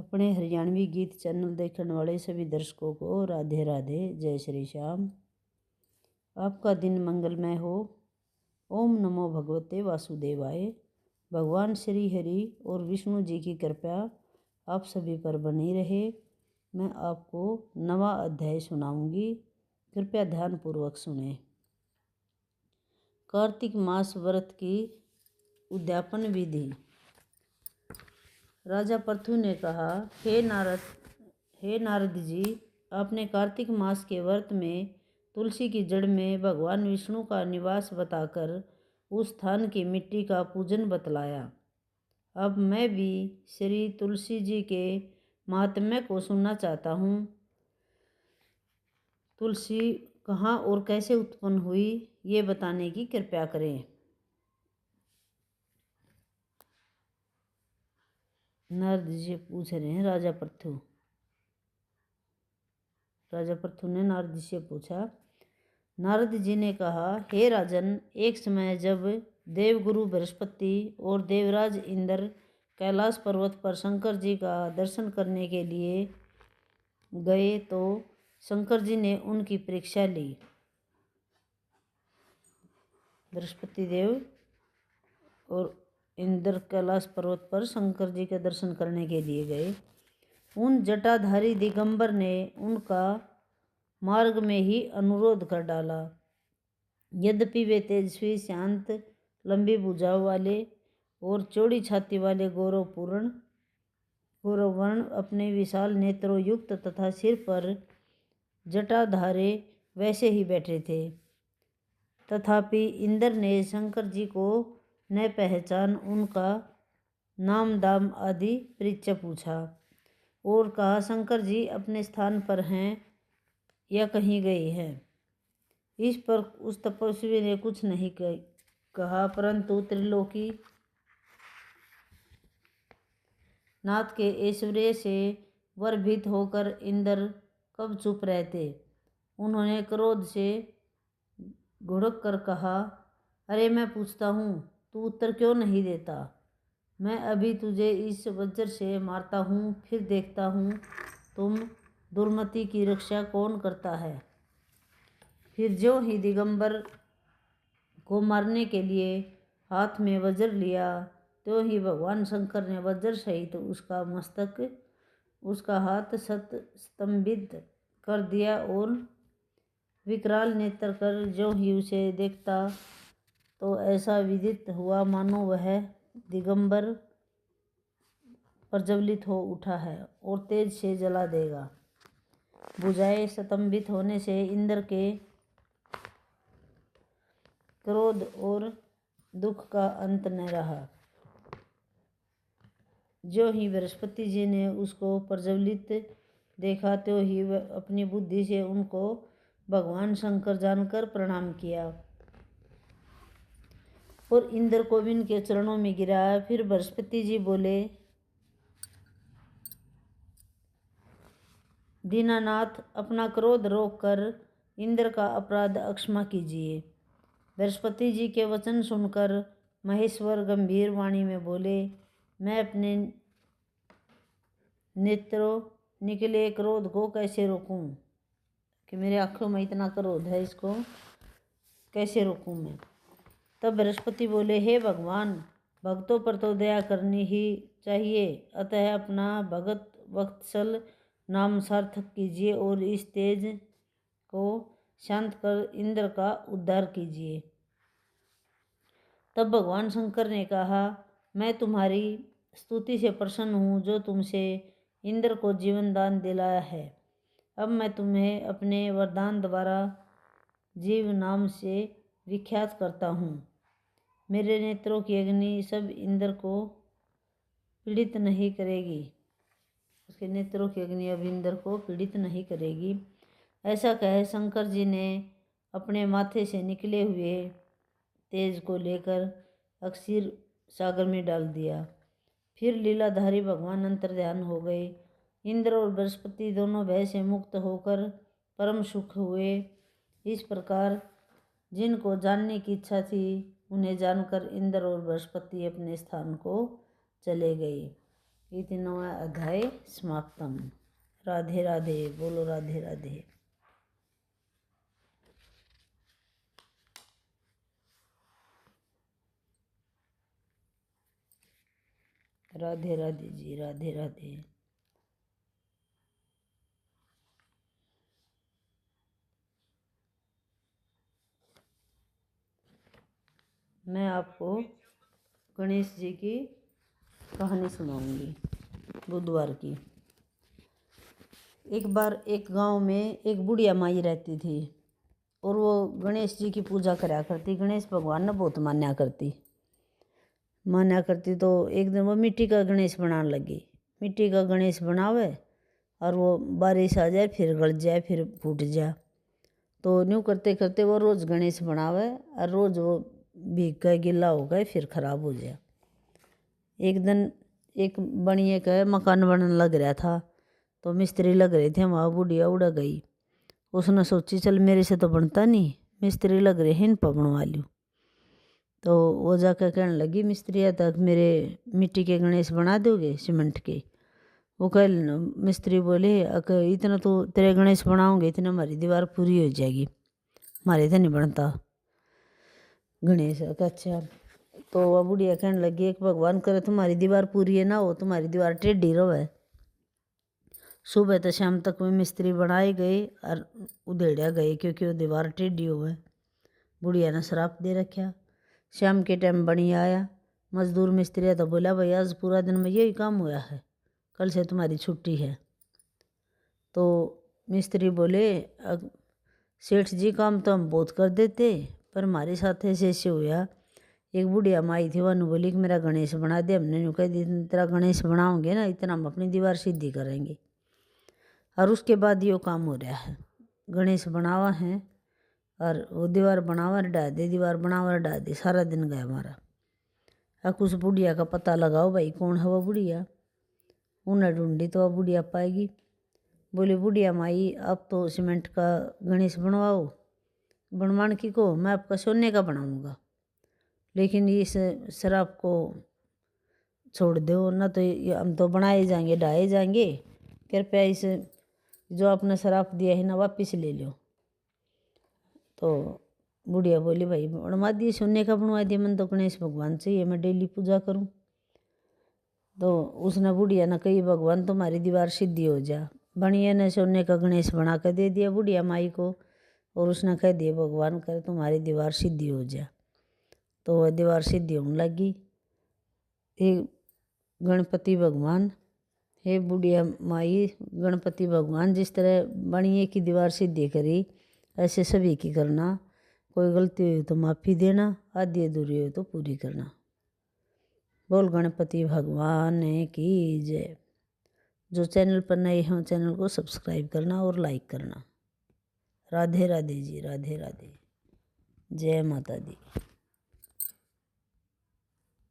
अपने हरियाणवी गीत चैनल देखने वाले सभी दर्शकों को राधे राधे, जय श्री श्याम। आपका दिन मंगलमय हो। ओम नमो भगवते वासुदेवाय। भगवान श्री हरि और विष्णु जी की कृपा आप सभी पर बनी रहे। मैं आपको नवा अध्याय सुनाऊंगी, कृपया ध्यानपूर्वक सुने। कार्तिक मास व्रत की उद्यापन विधि। राजा पृथु ने कहा, हे नारद जी, आपने कार्तिक मास के व्रत में तुलसी की जड़ में भगवान विष्णु का निवास बताकर उस स्थान की मिट्टी का पूजन बतलाया। अब मैं भी श्री तुलसी जी के महात्म्य को सुनना चाहता हूँ। तुलसी कहाँ और कैसे उत्पन्न हुई, ये बताने की कृपा करें। नारद जी पूछ रहे हैं राजा पृथु ने नारद जी से पूछा। नारद जी ने कहा, हे राजन, एक समय जब देवगुरु बृहस्पति और देवराज इंद्र कैलाश पर्वत पर शंकर जी का दर्शन करने के लिए गए तो शंकर जी ने उनकी परीक्षा ली। बृहस्पति देव और इंद्र कैलाश पर्वत पर शंकर जी के दर्शन करने के लिए गए। उन जटाधारी दिगंबर ने उनका मार्ग में ही अनुरोध कर डाला। यद्यपि वे तेजस्वी, शांत, लंबी भुजाओं वाले और चौड़ी छाती वाले गौरवर्ण अपने विशाल नेत्रों युक्त तथा सिर पर जटाधारे वैसे ही बैठे थे, तथापि इंद्र ने शंकर जी को न पहचान उनका नाम दाम आदि परिचय पूछा और कहा, शंकर जी अपने स्थान पर हैं या कहीं गए हैं। इस पर उस तपस्वी ने कुछ नहीं कहा, परंतु त्रिलोकी नाथ के ऐश्वर्य से वरभीत होकर इंद्र कब चुप रहते। उन्होंने क्रोध से घुड़क कर कहा, अरे मैं पूछता हूँ, तू उत्तर क्यों नहीं देता? मैं अभी तुझे इस वज्र से मारता हूँ, फिर देखता हूँ तुम दुर्मति की रक्षा कौन करता है। फिर जो ही दिगंबर को मारने के लिए हाथ में वज्र लिया, तो ही भगवान शंकर ने वज्र सहित उसका मस्तक, उसका हाथ स्तंभित कर दिया और विकराल नेत्र कर जो ही उसे देखता तो ऐसा विदित हुआ मानो वह दिगंबर प्रज्वलित हो उठा है और तेज से जला देगा। भुजाएं स्तंभित होने से इंद्र के क्रोध और दुख का अंत न रहा। जो ही बृहस्पति जी ने उसको प्रज्वलित देखा, तो ही वह अपनी बुद्धि से उनको भगवान शंकर जानकर प्रणाम किया और इंद्र को इनके चरणों में गिराया। फिर बृहस्पति जी बोले, दीनानाथ, अपना क्रोध रोककर इंद्र का अपराध अक्षमा कीजिए। बृहस्पति जी के वचन सुनकर महेश्वर गंभीर वाणी में बोले, मैं अपने नेत्रों निकले क्रोध को कैसे रोकूं? कि मेरे आंखों में इतना क्रोध है, इसको कैसे रोकूं मैं? तब बृहस्पति बोले, हे भगवान, भक्तों पर तो दया करनी ही चाहिए, अतः अपना भगत वत्सल नाम सार्थक कीजिए और इस तेज को शांत कर इंद्र का उद्धार कीजिए। तब भगवान शंकर ने कहा, मैं तुम्हारी स्तुति से प्रसन्न हूँ जो तुमसे इंद्र को जीवन दान दिलाया है। अब मैं तुम्हें अपने वरदान द्वारा जीव नाम से विख्यात करता हूँ। मेरे नेत्रों की अग्नि सब इंद्र को पीड़ित नहीं करेगी। उसके नेत्रों की अग्नि अब इंद्र को पीड़ित नहीं करेगी। ऐसा कह शंकर जी ने अपने माथे से निकले हुए तेज को लेकर अक्षीर सागर में डाल दिया। फिर लीलाधारी भगवान अंतर्ध्यान हो गए। इंद्र और बृहस्पति दोनों भय से मुक्त होकर परम सुख हुए। इस प्रकार जिनको जानने की इच्छा थी, उन्हें जानकर इंद्र और बृहस्पति अपने स्थान को चले गए। इति 9वां अध्याय समाप्तम। राधे राधे, बोलो राधे राधे। राधे राधे जी, राधे राधे। मैं आपको गणेश जी की कहानी सुनाऊंगी बुधवार की। एक बार एक गांव में एक बुढ़िया माई रहती थी और वो गणेश जी की पूजा करा करती। गणेश भगवान ने बहुत मान्या करती। तो एक दिन वो मिट्टी का गणेश बनाने लगी। मिट्टी का गणेश बनावे और वो बारिश आ जाए फिर गल जाए फिर फूट जाए। तो यूँ करते करते वो रोज़ गणेश बनावे और रोज़ वो भीग गए, गिला हो गए, फिर ख़राब हो जाए। एक दिन एक बनिए का मकान बनने लग रहा था तो मिस्त्री लग रहे थे, वहाँ बुढ़िया उड़ गई। उसने सोची चल मेरे से तो बनता नहीं, मिस्त्री लग रहे हैं इन पर बनवा लूँ। तो वो जाकर कहने लगी मिस्त्री तक मेरे मिट्टी के गणेश बना दोगे सीमेंट के। वो कह मिस्त्री बोले अगर इतना तो तेरे गणेश बनाओगे इतना हमारी दीवार पूरी हो जाएगी, हमारे तो नहीं बनता गणेश। अच्छा। तो वह बुढ़िया कहने लगी एक भगवान करे तुम्हारी दीवार पूरी है ना हो, तुम्हारी दीवार टेढ़ी रहे। सुबह तो शाम तक में मिस्त्री बनाए गए और उधेड़िया गए क्योंकि वो दीवार टेढ़ी हो गए। बुढ़िया ने श्राप दे रखा। शाम के टाइम बनी आया मजदूर मिस्त्री तो बोला भाई आज पूरा दिन में यही काम हुआ है, कल से तुम्हारी छुट्टी है। तो मिस्त्री बोले सेठ जी काम तो हम बहुत कर देते पर हमारे साथ ऐसे हुआ। एक बुढ़िया माई थी वह बोली कि मेरा गणेश बना दे। हमने यूँ कह दी तेरा गणेश बनाओगे ना इतना हम अपनी दीवार सीधी करेंगे। और उसके बाद ये काम हो रहा है, गणेश बनावा है और वो दीवार बनावा ढा दे, दीवार बनावा ढा दे, सारा दिन गया हमारा। अब उस बुढ़िया का पता लगाओ भाई कौन है वह बुढ़िया। उन्हें ढूंढी तो वह बुढ़िया पाएगी। बोली बुढ़िया माई अब तो सीमेंट का गणेश बनवाओ। बनवाने की को मैं आपका सोने का बनाऊंगा, लेकिन इस शराब को छोड़ दो ना तो हम तो बनाए जाएंगे ढाए जाएंगे। कृपया इस जो आपने शराब दिया है ना वापस ले लो। तो बुढ़िया बोली भाई बनवा दिए, सोने का बनवा दिया, मन तो गणेश भगवान चाहिए, मैं डेली पूजा करूं। तो उसने बुढ़िया ने कही भगवान तुम्हारी दीवार सीधी हो जा। बनिया ने सोने का गणेश बना कर दे दिया बुढ़िया माई को और उसने कह दिया भगवान कर तुम्हारी दीवार सीधी हो जा। तो वह दीवार सीधी होने लगी। हे गणपति भगवान, हे बुढ़िया माई, गणपति भगवान जिस तरह बनिए की दीवार सीधी करी ऐसे सभी की करना। कोई गलती हुई तो माफ़ी देना, आधी अधूरी हो तो पूरी करना। बोल गणपति भगवान की जय। जो चैनल पर नए हों चैनल को सब्सक्राइब करना और लाइक करना। राधे राधे जी, राधे राधे, जय माता दी।